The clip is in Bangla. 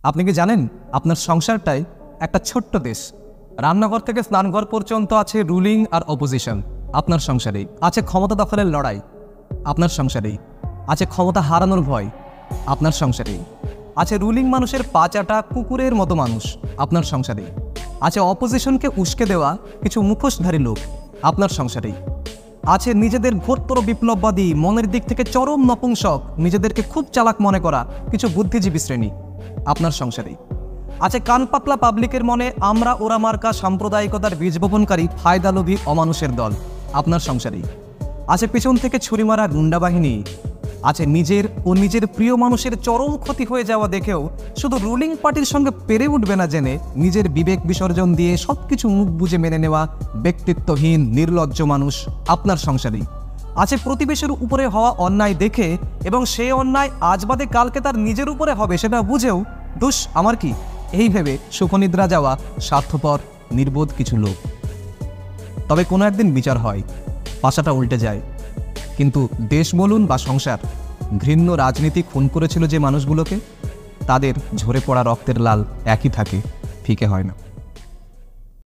আপনি কি জানেন আপনার সংসারটাই একটা ছোট্ট দেশ। রান্নাঘর থেকে স্নানঘর পর্যন্ত আছে রুলিং আর অপোজিশন। আপনার সংসারেই আছে ক্ষমতা দখলের লড়াই, আপনার সংসারেই আছে ক্ষমতা হারানোর ভয়, আপনার সংসারেই আছে রুলিং মানুষের পা চাটা কুকুরের মতো মানুষ, আপনার সংসারেই আছে অপোজিশনকে উস্কে দেওয়া কিছু মুখোশধারী লোক, আপনার সংসারেই আছে নিজেদের ঘোরতর বিপ্লববাদী, মনের দিক থেকে চরম নপুংসক, নিজেদেরকে খুব চালাক মনে করা কিছু বুদ্ধিজীবী শ্রেণী, আপনার সংসারেই আছে কান পাতলা পাবলিকের মনে আমরা ওরা মার্কা সাম্প্রদায়িকতার বীজ বপনকারী ফায়দালোভী অমানুষের দল, আপনার সংসারেই আছে পিছন থেকে ছুরি মারা গুন্ডা বাহিনী, আছে নিজের ও নিজের প্রিয় মানুষের চরম ক্ষতি হয়ে যাওয়া দেখেও শুধু রুলিং পার্টির সঙ্গে পেরে উঠবে না জেনে নিজের বিবেক বিসর্জন দিয়ে সবকিছু মুখ বুজে মেনে নেওয়া ব্যক্তিত্বহীন নির্লজ্জ মানুষ, আপনার সংসারেই আছে প্রতিবেশীর উপরে হওয়া অন্যায় দেখে এবং সেই অন্যায় আজ বাদে কালকে তার নিজের উপরে হবে সেটা বুঝেও দোষ আমার কি এই ভেবে সুখনিদ্রা যাওয়া স্বার্থপর নির্বোধ কিছু লোক। তবে কোনো একদিন বিচার হয়, পাশাটা উল্টে যায়, কিন্তু দেশ বলুন বা সংসার, ঘৃণ্য রাজনীতি খুন করেছিল যে মানুষগুলোকে, তাদের ঝরে পড়া রক্তের লাল একই থাকে, ফিকে হয় না।